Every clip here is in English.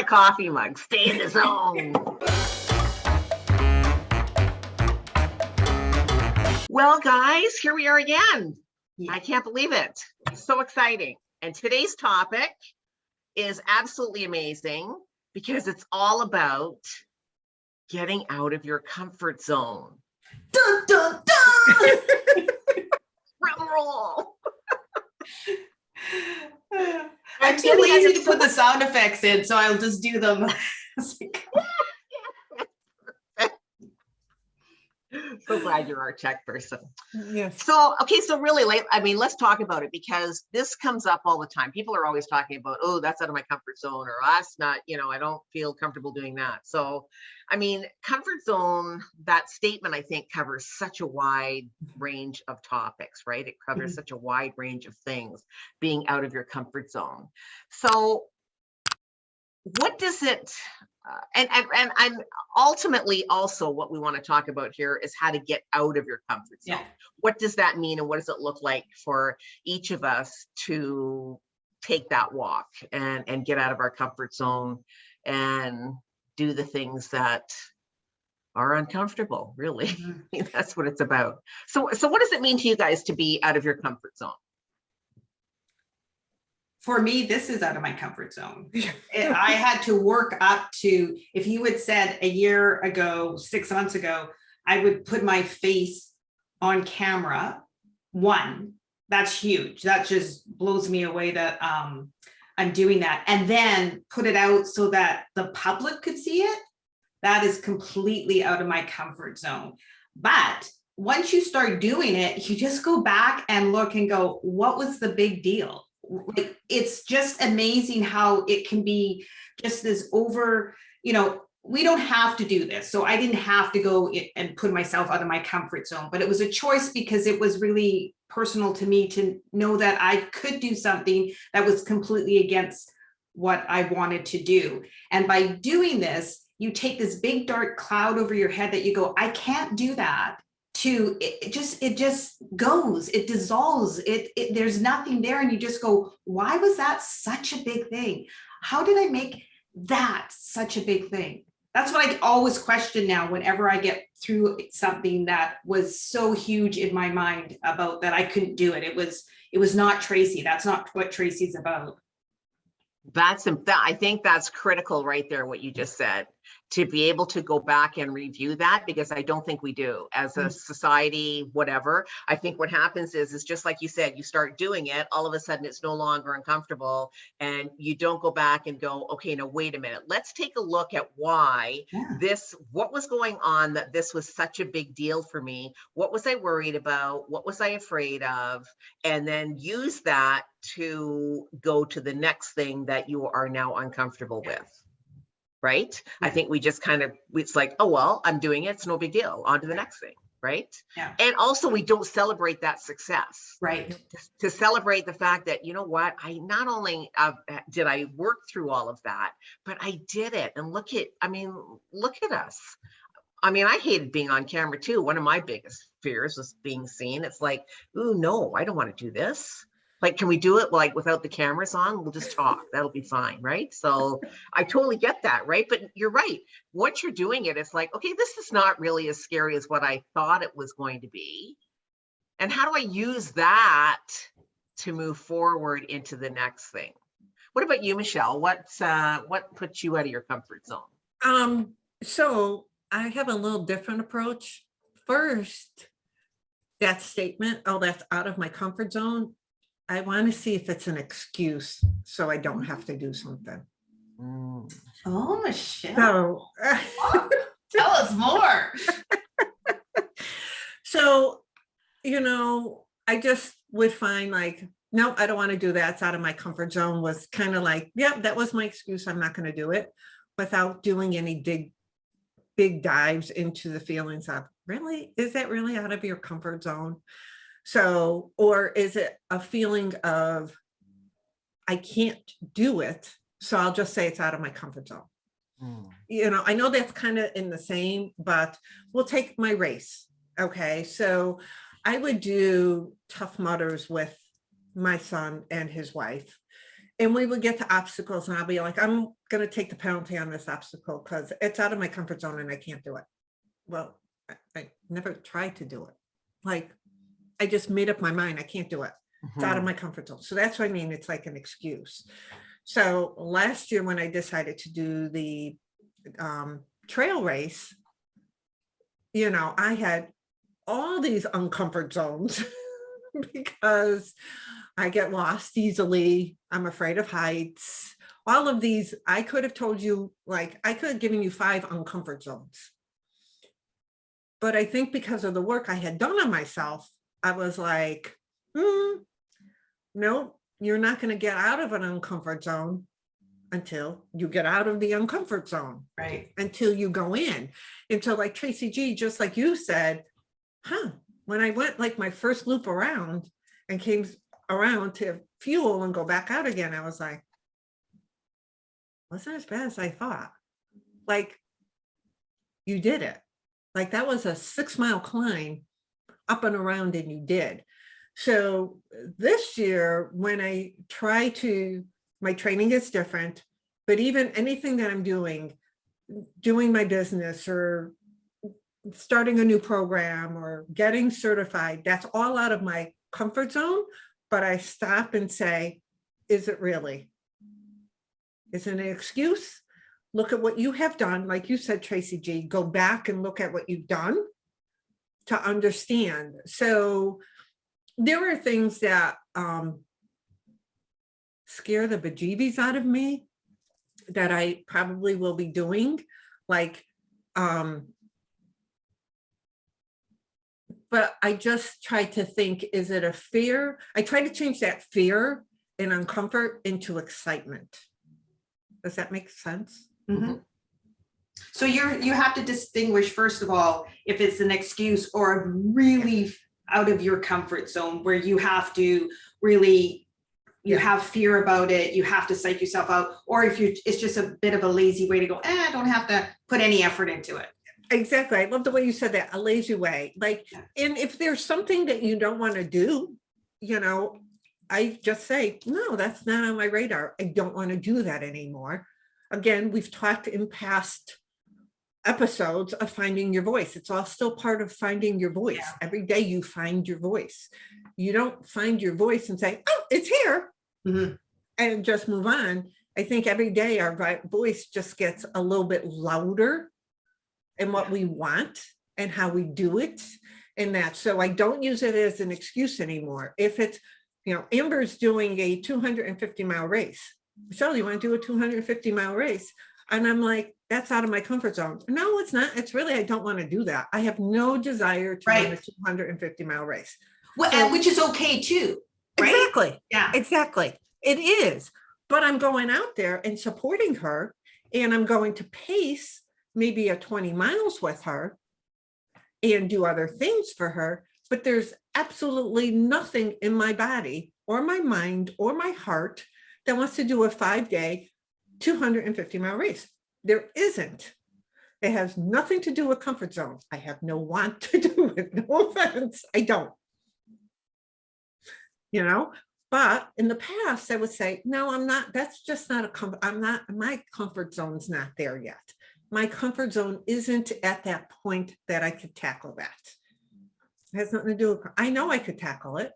a coffee mug. Stay in the zone. Well, guys, here we are again. I can't believe it. It's so exciting. And today's topic is absolutely amazing because it's all about getting out of your comfort zone. Dun, dun, dun! Drum roll. I'm too lazy to put the sound effects in, so I'll just do them. So glad you're our tech person. Yes. So, okay, so really, let's talk about it because this comes up all the time. People are always talking about, oh, that's out of my comfort zone, or that's not, I don't feel comfortable doing that. So, comfort zone, that statement, I think, covers such a wide range of topics, right? It covers such a wide range of things, being out of your comfort zone. So, what does it, and ultimately also what we want to talk about here is how to get out of your comfort zone. Yeah. What does that mean, and what does it look like for each of us to take that walk and get out of our comfort zone and do the things that are uncomfortable, really. That's what it's about. So what does it mean to you guys to be out of your comfort zone? For me, this is out of my comfort zone. I had to work up to, if you had said a year ago, 6 months ago, I would put my face on camera. One, that's huge. That just blows me away that I'm doing that. And then put it out so that the public could see it. That is completely out of my comfort zone. But once you start doing it, you just go back and look and go, what was the big deal? Like, it's just amazing how it can be just this over, we don't have to do this. So I didn't have to go and put myself out of my comfort zone, but it was a choice because it was really personal to me to know that I could do something that was completely against what I wanted to do. And by doing this, you take this big dark cloud over your head that you go, I can't do that. It just goes, it dissolves, there's nothing there. And you just go, why was that such a big thing? How did I make that such a big thing? That's what I always question now whenever I get through something that was so huge in my mind about that I couldn't do it. It was not Tracy. That's not what Tracy's about. I think that's critical right there, what you just said, to be able to go back and review that, because I don't think we do as a society, whatever. I think what happens is just like you said, you start doing it, all of a sudden it's no longer uncomfortable, and you don't go back and go, okay, no, wait a minute, let's take a look at why what was going on, that this was such a big deal for me. What was I worried about? What was I afraid of? And then use that to go to the next thing that you are now uncomfortable with. Right? I think we just it's like, oh, well, I'm doing it. It's no big deal. On to the next thing. Right? Yeah. And also we don't celebrate that success. Right. To celebrate the fact that, you know what, I not only did I work through all of that, but I did it. And look at us. I hated being on camera too. One of my biggest fears was being seen. It's like, ooh, no, I don't want to do this. Like, can we do it like without the cameras on? We'll just talk. That'll be fine, right? So I totally get that, right? But you're right. Once you're doing it, it's like, okay, this is not really as scary as what I thought it was going to be. And how do I use that to move forward into the next thing? What about you, Michelle? What puts you out of your comfort zone? So I have a little different approach. First, that statement, oh, that's out of my comfort zone. I want to see if it's an excuse so I don't have to do something. Oh, Michelle. So, tell us more. So, I just would find like, no, I don't want to do that. It's out of my comfort zone. Was kind of like, yeah, that was my excuse. I'm not going to do it, without doing any big dives into the feelings of, really, is that really out of your comfort zone? So, or is it a feeling of, I can't do it, so I'll just say it's out of my comfort zone. I know that's kind of in the same, but we'll take my race. Okay, so I would do Tough Mudders with my son and his wife. And we would get to obstacles and I'll be like, I'm going to take the penalty on this obstacle because it's out of my comfort zone and I can't do it. Well, I never tried to do it. Like, I just made up my mind. I can't do it. It's out of my comfort zone. So that's what I mean. It's like an excuse. So last year when I decided to do the trail race, you know, I had all these uncomfort zones because I get lost easily. I'm afraid of heights. All of these, I could have told you, like, I could have given you 5 uncomfort zones. But I think because of the work I had done on myself, I was like, no, you're not going to get out of an uncomfort zone until you get out of the uncomfort zone, Right. until you go in. And so like Tracy G, just like you said, when I went like my first loop around and came around to fuel and go back out again, I was like, wasn't as bad as I thought. Like, you did it. Like, that was a 6-mile climb up and around, and you did. So this year, when I try to, my training is different, but even anything that I'm doing my business or starting a new program or getting certified, that's all out of my comfort zone. But I stop and say, is it really? Is it an excuse? Look at what you have done. Like you said, Tracy G, go back and look at what you've done to understand. So there are things that scare the bejeebies out of me that I probably will be doing. Like, but I just try to think, is it a fear? I try to change that fear and uncomfort into excitement. Does that make sense? Mm-hmm. So you have to distinguish, first of all, if it's an excuse or really out of your comfort zone where you have to really, you have fear about it, you have to psych yourself out, or if it's just a bit of a lazy way to go, I don't have to put any effort into it. Exactly. I love the way you said that, a lazy way. Like, and if there's something that you don't want to do, you know, I just say, no, that's not on my radar. I don't want to do that anymore. Again, we've talked in past episodes of finding your voice. It's all still part of finding your voice. Yeah. Every day you find your voice. You don't find your voice and say, oh, it's here, and just move on. I think every day our voice just gets a little bit louder in what we want and how we do it. And that, so I don't use it as an excuse anymore. If it's, you know, Amber's doing a 250-mile race. Michelle, you want to do a 250-mile race? And I'm like, that's out of my comfort zone. No, it's not. It's really, I don't want to do that. I have no desire to run a 250-mile race. Well, so, which is okay too, right? Exactly. Yeah, exactly. It is. But I'm going out there and supporting her, and I'm going to pace maybe a 20 miles with her and do other things for her. But there's absolutely nothing in my body or my mind or my heart that wants to do a 5-day 250-mile race. There isn't. It has nothing to do with comfort zone. I have no want to do it. No offense. I don't. You know, but in the past I would say, no, I'm not. That's just not a comfort. I'm not, my comfort zone's not there yet. My comfort zone isn't at that point that I could tackle that. It has nothing to do with, I know I could tackle it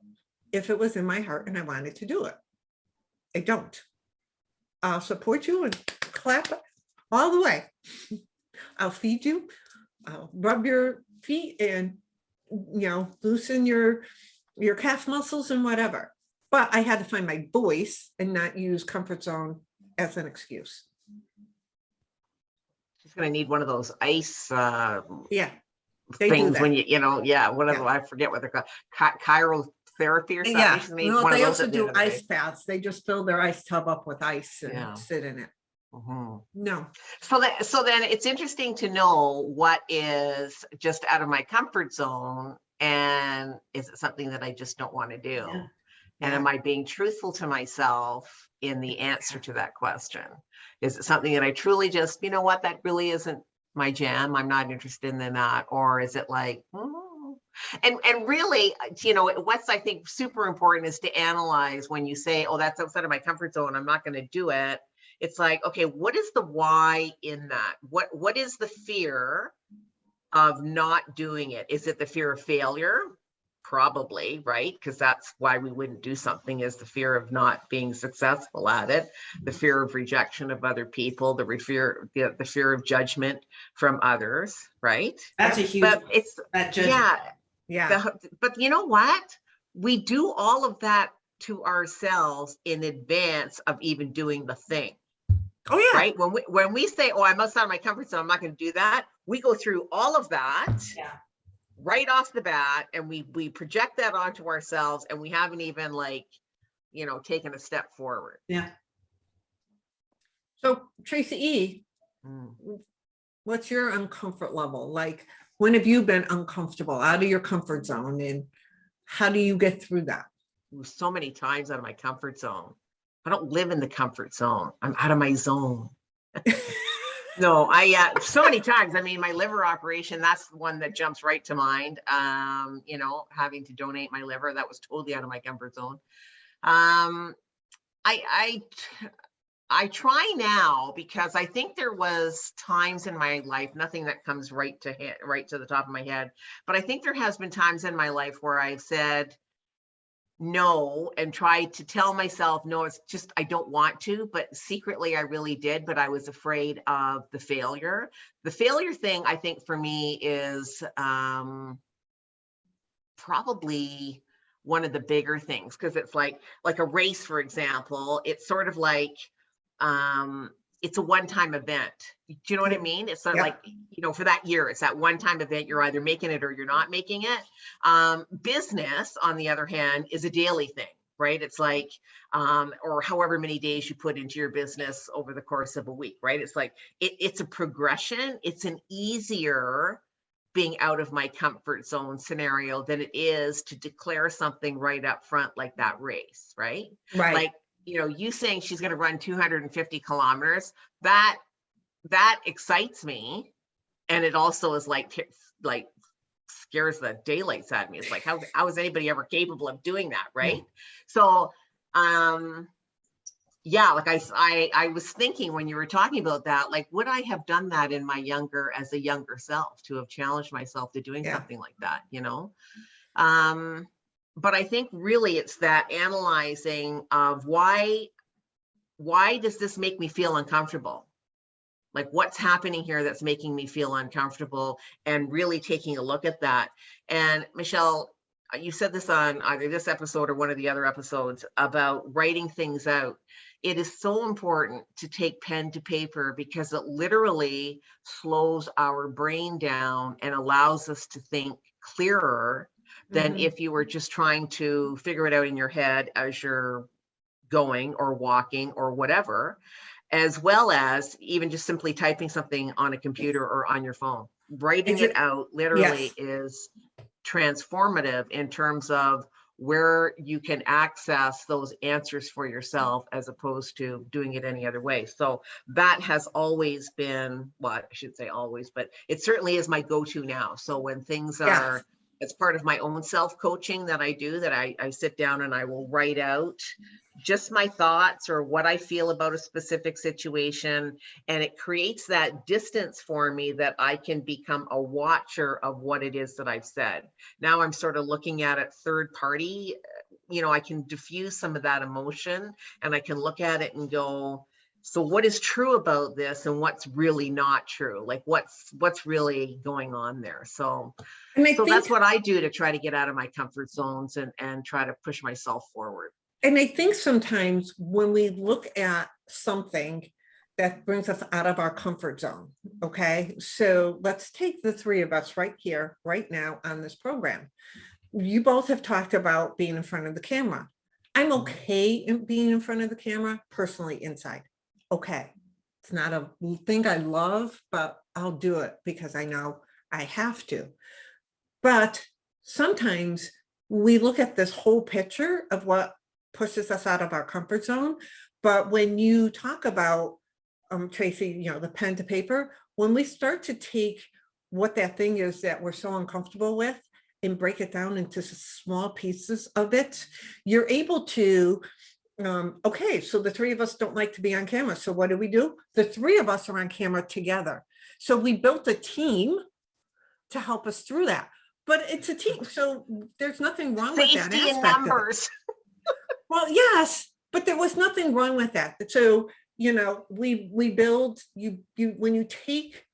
if it was in my heart and I wanted to do it. I don't. I'll support you and clap all the way. I'll feed you. I'll rub your feet and, you know, loosen your calf muscles and whatever. But I had to find my voice and not use comfort zone as an excuse. She's going to need one of those ice things when whatever, I forget what they're called, chirotherapy or something. Yeah, no, they also do ice baths. They just fill their ice tub up with ice and sit in it. No. So then it's interesting to know what is just out of my comfort zone, and is it something that I just don't want to do? Yeah. And am I being truthful to myself in the answer to that question? Is it something that I truly just, you know what, that really isn't my jam, I'm not interested in that? Or is it like, And really, what's I think super important is to analyze when you say, oh, that's outside of my comfort zone, I'm not going to do it. It's like, okay, what is the why in that? What is the fear of not doing it? Is it the fear of failure? Probably, right? Because that's why we wouldn't do something, is the fear of not being successful at it, the fear of rejection of other people, the fear of judgment from others, right? That's a huge, But it's, that judgment. Yeah. but you know what? We do all of that to ourselves in advance of even doing the thing. Oh yeah. Right? When we say, oh, I'm outside of my comfort zone, I'm not going to do that. We go through all of that. Yeah. Right off the bat, and we project that onto ourselves, and we haven't even taken a step forward. Yeah. So Tracy E, what's your uncomfort level? Like, when have you been uncomfortable, out of your comfort zone, and how do you get through that? So many times out of my comfort zone. I don't live in the comfort zone. I'm out of my zone. No, so many times. I mean, my liver operation, that's the one that jumps right to mind. Having to donate my liver, that was totally out of my comfort zone. I try now, because I think there was times in my life, nothing that comes right to the top of my head, but I think there has been times in my life where I've said no and tried to tell myself, no, it's just, I don't want to, but secretly I really did, but I was afraid of the failure. The failure thing, I think for me is probably one of the bigger things, because it's like a race, for example. It's sort of like, it's a one-time event. Do you know what I mean? It's sort of like, for that year, it's that one-time event. You're either making it or you're not making it. Business, on the other hand, is a daily thing, right? It's like, or however many days you put into your business over the course of a week, right? It's like, it's a progression. It's an easier being out of my comfort zone scenario than it is to declare something right up front, like that race, right? Right. Like, you saying she's going to run 250 kilometers, that excites me. And it also is like scares the daylights out of me. It's like, how is anybody ever capable of doing that? Right. So, yeah, like I was thinking when you were talking about that, like, would I have done that as a younger self, to have challenged myself to doing something like that, but I think really it's that analyzing of why does this make me feel uncomfortable? Like, what's happening here that's making me feel uncomfortable, and really taking a look at that. And Michelle, you said this on either this episode or one of the other episodes about writing things out. It is so important to take pen to paper, because it literally slows our brain down and allows us to think clearer than if you were just trying to figure it out in your head as you're going or walking or whatever, as well as even just simply typing something on a computer or on your phone. Writing it out literally is transformative in terms of where you can access those answers for yourself, as opposed to doing it any other way. So that has always been, well, I should say always, but it certainly is my go-to now. So when things are, it's part of my own self-coaching that I do, that I sit down and I will write out just my thoughts or what I feel about a specific situation. And it creates that distance for me that I can become a watcher of what it is that I've said. Now I'm sort of looking at it third party. I can diffuse some of that emotion, and I can look at it and go, so what is true about this and what's really not true? Like, what's really going on there? So that's what I do to try to get out of my comfort zones and try to push myself forward. And I think sometimes when we look at something that brings us out of our comfort zone, okay? So let's take the three of us right here, right now on this program. You both have talked about being in front of the camera. I'm okay in being in front of the camera, personally, inside. Okay. It's not a thing I love, but I'll do it because I know I have to. But sometimes we look at this whole picture of what pushes us out of our comfort zone. But when you talk about, Tracy, the pen to paper, when we start to take what that thing is that we're so uncomfortable with and break it down into small pieces of it, you're able to, okay, so the three of us don't like to be on camera. So what do? The three of us are on camera together. So we built a team to help us through that. But it's a team, so there's nothing wrong with that Safety in aspect of it. numbers. Well, yes, but there was nothing wrong with that. So, you know, we build, you when you take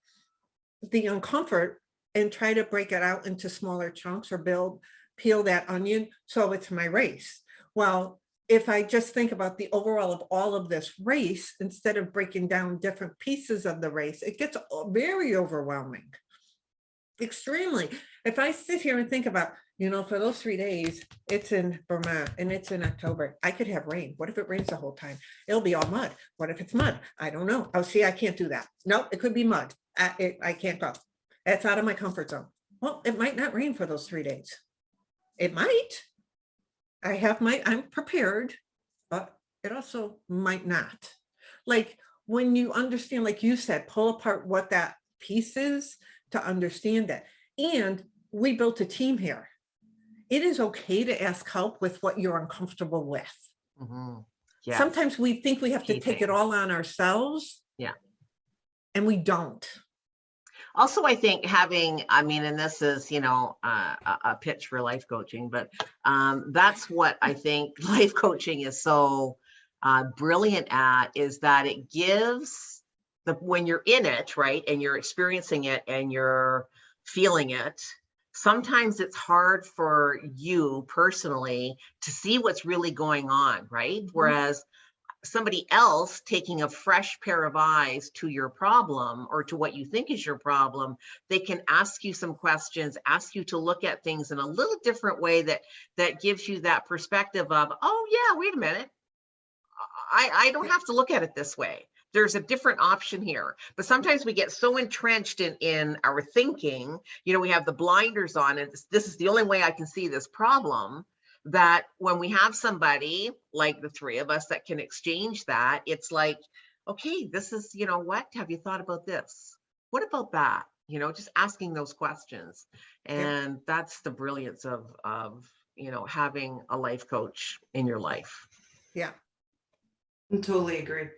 the uncomfort and try to break it out into smaller chunks or peel that onion. So it's my race. Well, if I just think about the overall of all of this race, instead of breaking down different pieces of the race, it gets very overwhelming. Extremely. If I sit here and think about, you know, for those 3 days, it's in Vermont and it's in October, I could have rain. What if it rains the whole time? It'll be all mud. What if it's mud? I don't know. Oh, see, I can't do that. No, it could be mud. I can't go. That's out of my comfort zone. Well, it might not rain for those 3 days. It might. I'm prepared, but it also might not. Like when you understand, like you said, pull apart what that piece is to understand it. And we built a team here. It is okay to ask help with what you're uncomfortable with. Yes. Sometimes we think we have to take it all on ourselves. Yeah. And we don't. Also, I think having, I mean, and this is, you know, a pitch for life coaching, but that's what I think life coaching is so brilliant at, is that it gives when you're in it, right, and you're experiencing it and you're feeling it, sometimes it's hard for you personally to see what's really going on, right? Whereas somebody else taking a fresh pair of eyes to your problem or to what you think is your problem, they can ask you some questions, ask you to look at things in a little different way that gives you that perspective of, oh yeah, wait a minute, I don't have to look at it this way. There's a different option here. But sometimes we get so entrenched in our thinking, you know, we have the blinders on, and this is the only way I can see this problem, that when we have somebody like the three of us that can exchange that, it's like, okay, this is, you know, what, have you thought about this? What about that? You know, just asking those questions. And that's the brilliance of, you know, having a life coach in your life. Yeah. I totally agree.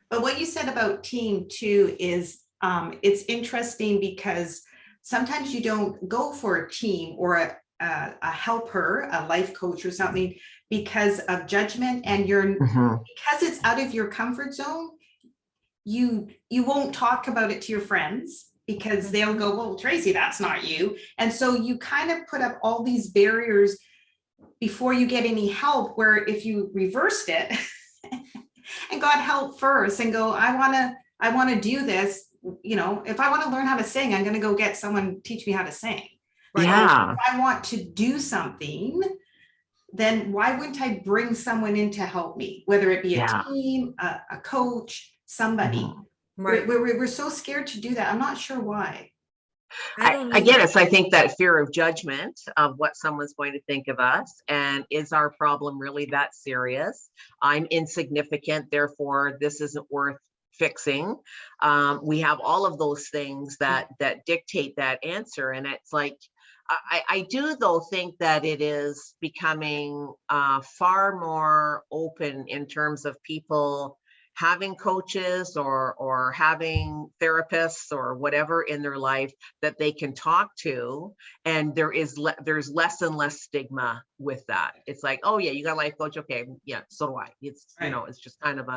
But what you said about team too is it's interesting because sometimes you don't go for a team or a helper, a life coach or something because of judgment, and because it's out of your comfort zone, you won't talk about it to your friends because they'll go, well, Tracy, that's not you. And so you kind of put up all these barriers before you get any help, where if you reversed it and got help first and go, I want to do this, you know, if I want to learn how to sing, I'm going to go get someone teach me how to sing. Right? Yeah. If I want to do something, then why wouldn't I bring someone in to help me, whether it be a team, a coach, somebody. Right. We're so scared to do that. I'm not sure why. Again, it's, I think, that fear of judgment of what someone's going to think of us, and is our problem really that serious? I'm insignificant, therefore this isn't worth fixing. We have all of those things that dictate that answer, and it's like, I do though think that it is becoming far more open in terms of people having coaches or having therapists or whatever in their life that they can talk to, and there's less and less stigma with that. It's like, oh yeah, you got a life coach, okay, yeah, so do I. It's right. You know, it's just kind of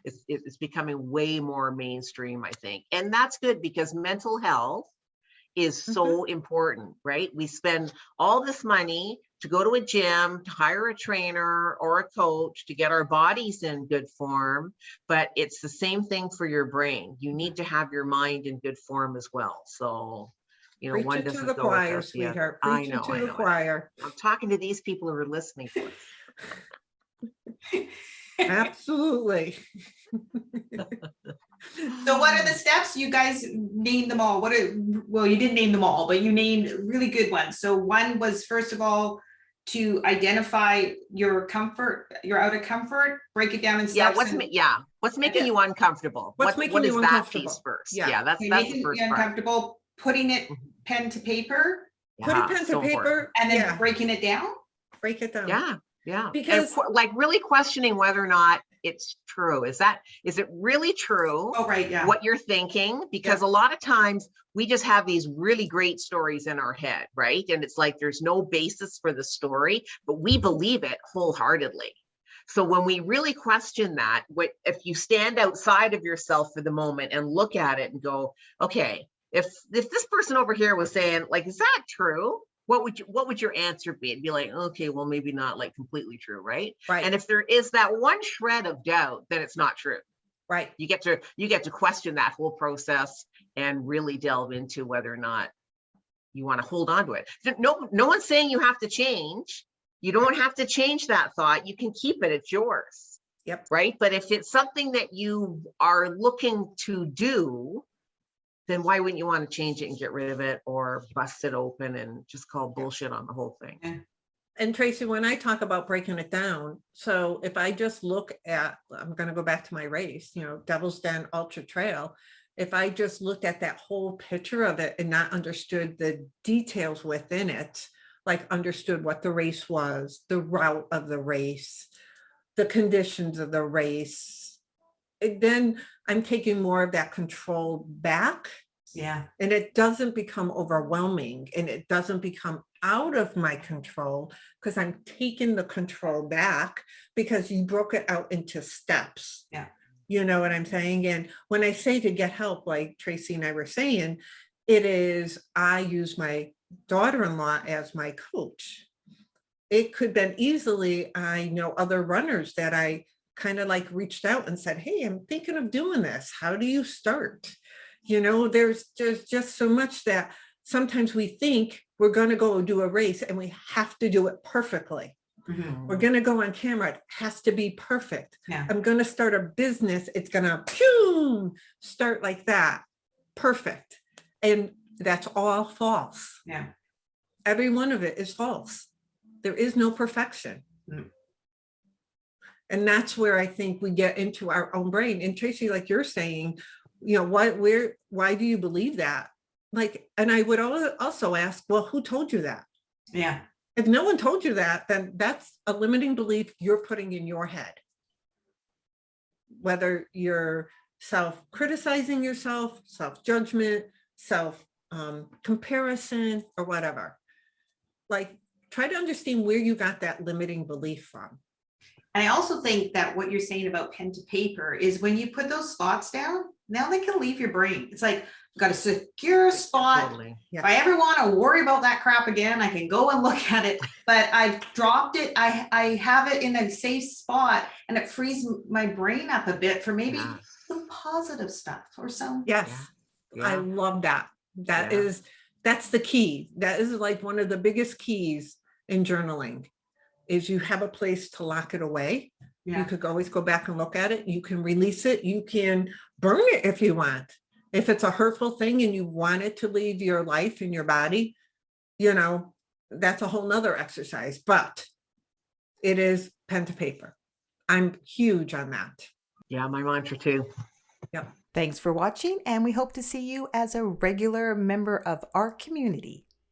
it's becoming way more mainstream, I think, and that's good because mental health is so important, right? We spend all this money to go to a gym, to hire a trainer or a coach to get our bodies in good form, but it's the same thing for your brain. You need to have your mind in good form as well. So, you know, one doesn't go without the other. I know. I'm talking to these people who are listening to us. Absolutely. So what are the steps? You guys named them all. Well, you didn't name them all, but you named really good ones. So one was, first of all, to identify your comfort, your out of comfort, break it down in steps. What's making you uncomfortable? What is that piece first? Yeah, that's the first part. Uncomfortable, putting it pen to paper Put a Yeah, pen to so important. paper. And then Yeah, breaking it down. break it down. Yeah, yeah. Because- like really questioning whether or not it's true. Is it really true? Oh, right, yeah. What you're thinking? Because a lot of times we just have these really great stories in our head, right? And it's like there's no basis for the story, but we believe it wholeheartedly. So when we really question that, if you stand outside of yourself for the moment and look at it and go, okay, if this person over here was saying, like, is that true? What would your answer be? It'd be like, okay, well, maybe not like completely true, right? Right. And if there is that one shred of doubt, then it's not true. Right. You get to question that whole process and really delve into whether or not you want to hold on to it. No one's saying you have to change. You don't have to change that thought. You can keep it. It's yours. Yep. Right. But if it's something that you are looking to do, then why wouldn't you want to change it and get rid of it or bust it open and just call bullshit on the whole thing? Yeah. And Tracy, when I talk about breaking it down, so if I just look at, I'm going to go back to my race, Devil's Den Ultra Trail. If I just looked at that whole picture of it and not understood the details within it, like understood what the race was, the route of the race, the conditions of the race, then I'm taking more of that control back. Yeah. And it doesn't become overwhelming and it doesn't become out of my control because I'm taking the control back because you broke it out into steps. Yeah. You know what I'm saying? And when I say to get help, like Tracy and I were saying, it is, I use my daughter-in-law as my coach. It could have been easily, I know other runners that I kind of like reached out and said, hey, I'm thinking of doing this. How do you start? There's just so much that sometimes we think we're going to go do a race and we have to do it perfectly. Mhm. We're going to go on camera. It has to be perfect. Yeah. I'm going to start a business. It's going to start like that. Perfect. And that's all false. Yeah. Every one of it is false. There is no perfection. Mm. And that's where I think we get into our own brain. And Tracy, like you're saying, why do you believe that? Like, and I would also ask, well, who told you that? Yeah. If no one told you that, then that's a limiting belief you're putting in your head. Whether you're self-criticizing yourself, self-judgment, self-comparison, or whatever. Like, try to understand where you got that limiting belief from. And I also think that what you're saying about pen to paper is when you put those spots down, now they can leave your brain. It's like, I've got a secure spot. Totally. Yeah. If I ever want to worry about that crap again, I can go and look at it, but I've dropped it. I have it in a safe spot and it frees my brain up a bit for maybe Yes. some positive stuff or some. Yes, Yeah. I love that. Yeah. That's the key. That is like one of the biggest keys in journaling is you have a place to lock it away. Yeah. You could always go back and look at it. You can release it. You can burn it if you want. If it's a hurtful thing and you want it to leave your life and your body, that's a whole nother exercise, but it is pen to paper. I'm huge on that. Yeah, my mantra too. Yep. Thanks for watching, and we hope to see you as a regular member of our community.